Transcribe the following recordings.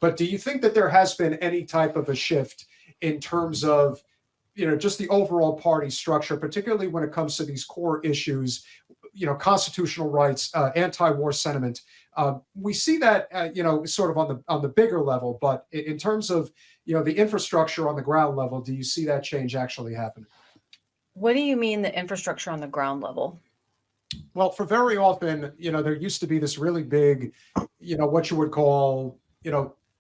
But do you think that there has been any type of a shift in terms of, just the overall party structure, particularly when it comes to these core issues, constitutional rights, anti-war sentiment? We see that, sort of on the bigger level, but in terms of, the infrastructure on the ground level, do you see that change actually happening? What do you mean the infrastructure on the ground level? Well, for very often, there used to be this really big, what you would call,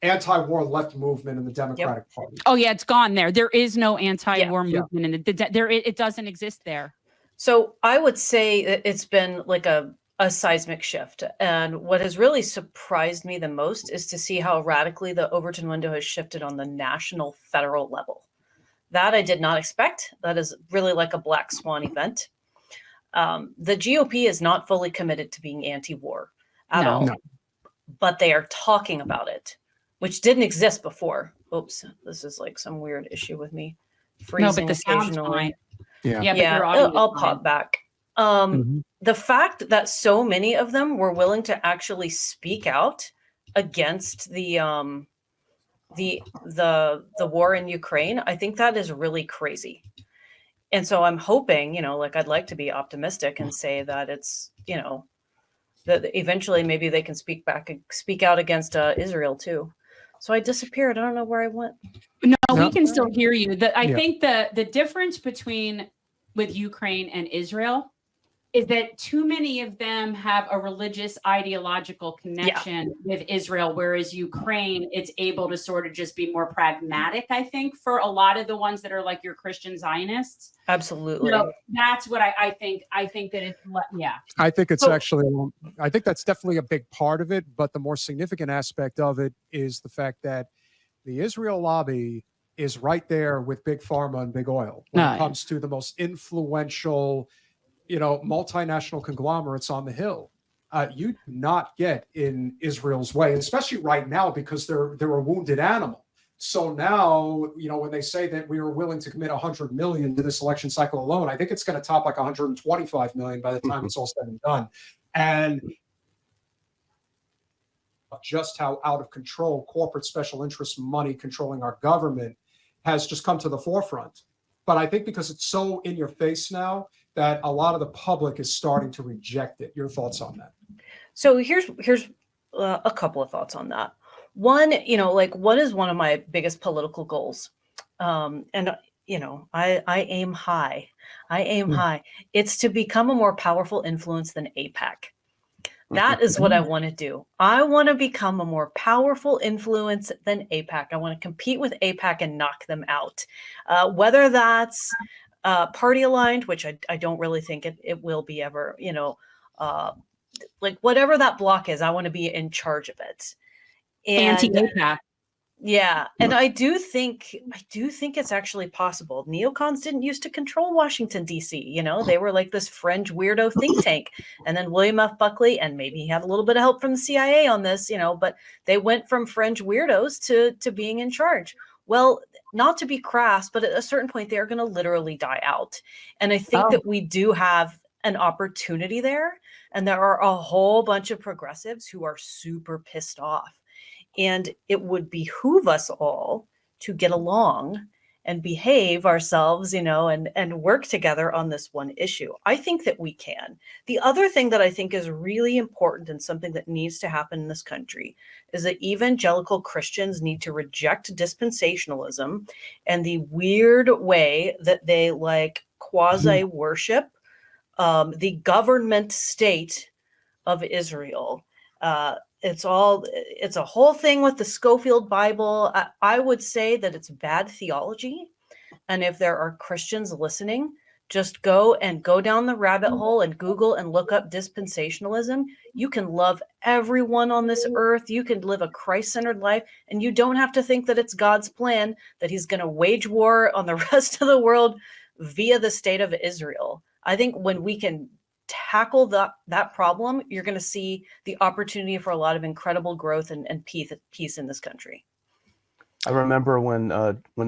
anti-war left movement in the Democratic Party. Oh yeah, it's gone there. There is no anti-war movement in it doesn't exist there. So I would say that it's been like a seismic shift. And what has really surprised me the most is to see how radically the Overton window has shifted on the national federal level. That I did not expect. That is really like a black swan event. The GOP is not fully committed to being anti-war at all, but they are talking about it, which didn't exist before. Oops, this is like some weird issue with me. Freezing but the sound's occasionally. fine. Yeah, I'll pop back. The fact that so many of them were willing to actually speak out against the war in Ukraine, I think that is really crazy. And so I'm hoping, I'd like to be optimistic and say that it's, that eventually maybe they can speak out against Israel too. So I disappeared. I don't know where I went. No, we can still hear you. I think the difference with Ukraine and Israel is that too many of them have a religious ideological connection with Israel, whereas Ukraine, it's able to sort of just be more pragmatic, I think, for a lot of the ones that are like your Christian Zionists. Absolutely. That's what I think. I think that it's, I think it's I think that's definitely a big part of it. But the more significant aspect of it is the fact that the Israel lobby is right there with Big Pharma and Big Oil when it comes to the most influential, multinational conglomerates on the Hill. You do not get in Israel's way, especially right now, because they're a wounded animal. So now, when they say that we were willing to commit 100 million to this election cycle alone, I think it's going to top like 125 million by the time it's all said and done. And just how out of control corporate special interest money controlling our government has just come to the forefront. But I think because it's so in your face now, that a lot of the public is starting to reject it. Your thoughts on that? So here's a couple of thoughts on that. One, what is one of my biggest political goals? I aim high. High. It's to become a more powerful influence than AIPAC. That is what I want to do. I want to become a more powerful influence than AIPAC. I want to compete with AIPAC and knock them out. Whether that's party aligned, which I don't really think it will be ever, whatever that block is, I want to be in charge of it. Anti-AIPAC. Yeah. And I do think it's actually possible. Neocons didn't used to control Washington, D.C. They were like this fringe weirdo think tank. And then William F. Buckley, and maybe he had a little bit of help from the CIA on this, but they went from fringe weirdos to being in charge. Well, not to be crass, but at a certain point, they are going to literally die out. And I think that we do have an opportunity there. And there are a whole bunch of progressives who are super pissed off. And it would behoove us all to get along and behave ourselves, and work together on this one issue. I think that we can. The other thing that I think is really important and something that needs to happen in this country is that evangelical Christians need to reject dispensationalism and the weird way that they quasi worship the government state of Israel. It's a whole thing with the Schofield Bible. I would say that it's bad theology. And if there are Christians listening, just go down the rabbit hole and Google and look up dispensationalism. You can love everyone on this earth. You can live a Christ-centered life, and you don't have to think that it's God's plan that he's going to wage war on the rest of the world via the state of Israel. I think when we can tackle that problem, you're going to see the opportunity for a lot of incredible growth and peace in this country. I remember when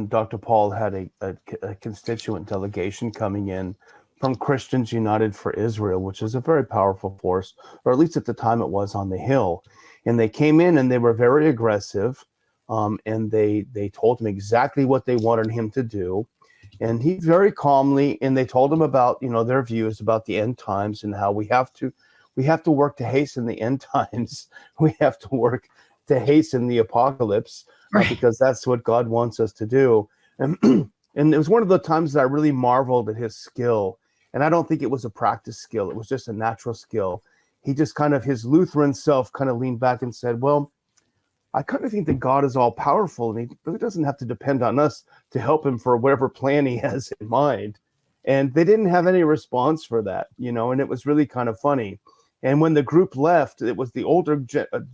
Dr. Paul had a constituent delegation coming in from Christians United for Israel, which is a very powerful force, or at least at the time it was on the Hill. And they came in and they were very aggressive. and they told him exactly what they wanted him to do. And he very calmly, and they told him about, their views about the end times and how we have to work to hasten the end times. We have to work to hasten the apocalypse, because that's what God wants us to do. And it was one of the times that I really marveled at his skill. And I don't think it was a practice skill. It was just a natural skill. He just his Lutheran self kind of leaned back and said, well, I kind of think that God is all powerful, and he really doesn't have to depend on us to help him for whatever plan he has in mind. And they didn't have any response for that, and it was really kind of funny. And when the group left, it was the older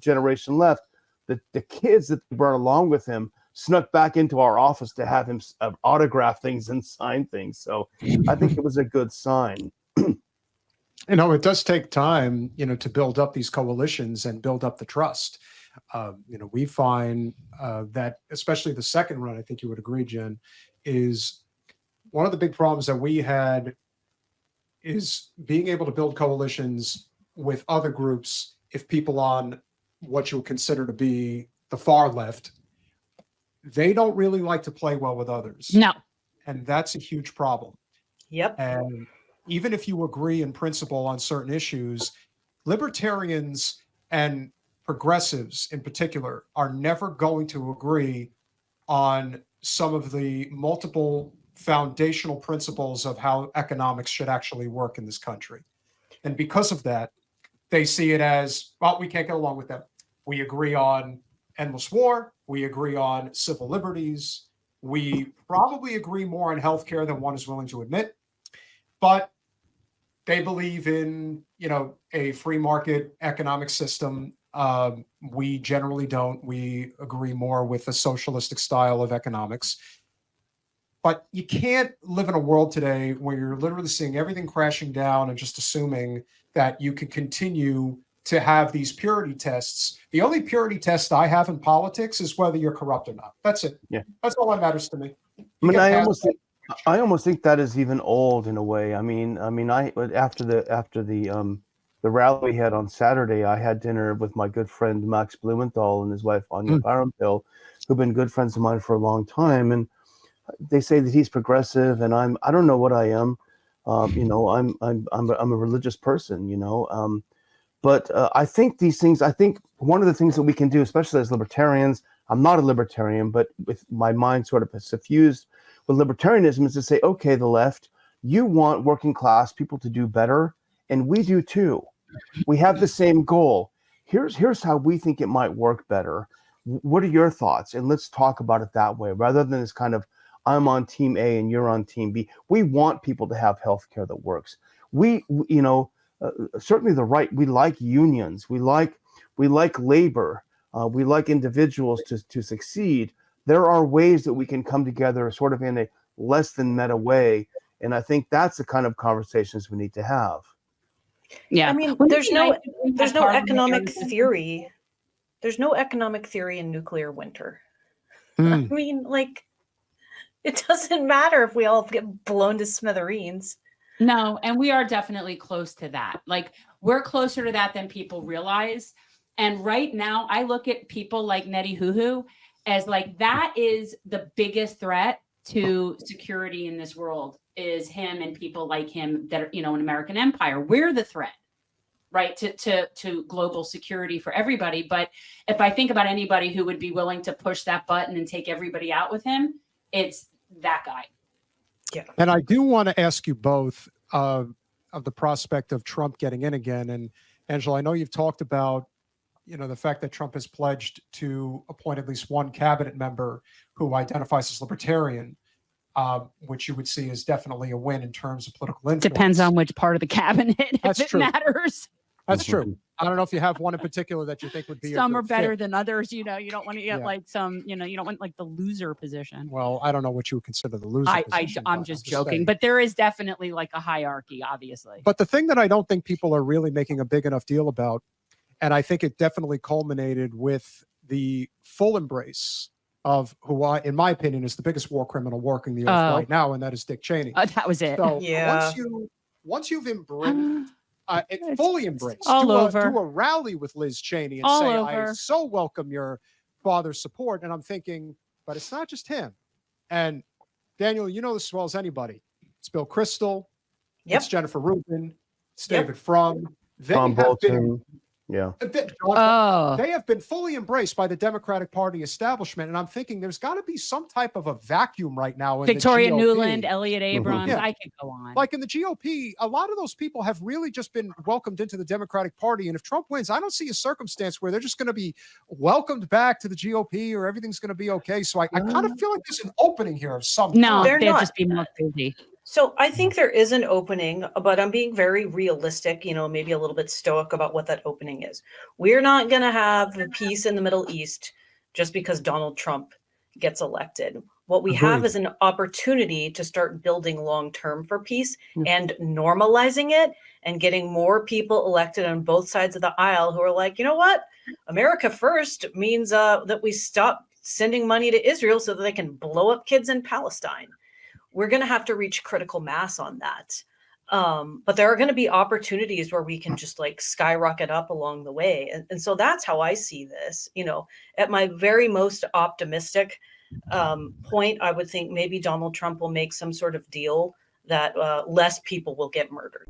generation left, the kids that brought along with him snuck back into our office to have him autograph things and sign things. So I think it was a good sign. It does take time, to build up these coalitions and build up the trust. We find that, especially the second run, I think you would agree, Jen, is one of the big problems that we had is being able to build coalitions with other groups if people on what you would consider to be the far left, they don't really like to play well with others. No. And that's a huge problem. Yep. And even if you agree in principle on certain issues, libertarians and progressives in particular are never going to agree on some of the multiple foundational principles of how economics should actually work in this country. And because of that, they see it as, well, we can't get along with them. We agree on endless war. We agree on civil liberties. We probably agree more on healthcare than one is willing to admit. But they believe in, a free market economic system. We generally don't. We agree more with the socialistic style of economics. But you can't live in a world today where you're literally seeing everything crashing down and just assuming that you can continue to have these purity tests. The only purity test I have in politics is whether you're corrupt or not. That's it. Yeah. That's all that matters to me. I almost think that is even old in a way. After the rally we had on Saturday, I had dinner with my good friend Max Blumenthal and his wife Anya Parampil, who've been good friends of mine for a long time. And they say that he's progressive, and I don't know what I am. I'm a religious person, but I think these things. I think one of the things that we can do, especially as libertarians, I'm not a libertarian, but with my mind sort of suffused with libertarianism, is to say, okay, the left, you want working class people to do better, and we do too. We have the same goal. Here's how we think it might work better. What are your thoughts? And let's talk about it that way, rather than this kind of I'm on team A and you're on team B. We want people to have healthcare that works. Certainly the right. We like unions. We like labor. We like individuals to succeed. There are ways that we can come together, sort of in a less than meta way, and I think that's the kind of conversations we need to have. Yeah, there's no economic theory. There's no economic theory in nuclear winter. It doesn't matter if we all get blown to smithereens. No, and we are definitely close to that. We're closer to that than people realize. And right now, I look at people like Netanyahu as that is the biggest threat to security in this world, is him and people like him that are, an American empire. We're the threat, right, to global security for everybody. But if I think about anybody who would be willing to push that button and take everybody out with him, it's that guy. Yeah. And I do want to ask you both of the prospect of Trump getting in again. And Angela, I know you've talked about, the fact that Trump has pledged to appoint at least one cabinet member who identifies as libertarian, which you would see as definitely a win in terms of political influence. Depends on which part of the cabinet, That's if it true. matters. That's true. I don't know if you have one in particular that you think would be some a are good better fit. than others. You don't want to get you don't want the loser position. Well, I don't know what you would consider the loser position. I'm just joking, but there is definitely a hierarchy, obviously. But the thing that I don't think people are really making a big enough deal about, and I think it definitely culminated with the full embrace of who, in my opinion, is the biggest war criminal working the earth right now, and that is Dick Cheney. That was it. So Yeah. once you've embraced, fully embraced, all do over. a rally with Liz Cheney and all say, over. I so welcome your father's support. And I'm thinking, but it's not just him. And Daniel, you know this as well as anybody. It's Bill Kristol. Yep. It's Jennifer Rubin. It's Yep. David Frum. They Tom have been Bolton. Yeah. they have been fully embraced by the Democratic Party establishment. And I'm thinking there's got to be some type of a vacuum right now in Victoria the GOP. Newland, Elliot Abrams. Yeah. I could go on. Like in the GOP, a lot of those people have really just been welcomed into the Democratic Party. And if Trump wins, I don't see a circumstance where they're just going to be welcomed back to the GOP or everything's going to be okay. So I kind of feel like there's an opening here of some No, kind. They're they'd not. just be more crazy. So I think there is an opening, but I'm being very realistic, maybe a little bit stoic about what that opening is. We're not going to have peace in the Middle East just because Donald Trump gets elected. What we have is an opportunity to start building long-term for peace and normalizing it and getting more people elected on both sides of the aisle who are like, you know what? America first means that we stop sending money to Israel so that they can blow up kids in Palestine. We're going to have to reach critical mass on that. But there are going to be opportunities where we can just like skyrocket up along the way. And so that's how I see this. At my very most optimistic point, I would think maybe Donald Trump will make some sort of deal that less people will get murdered.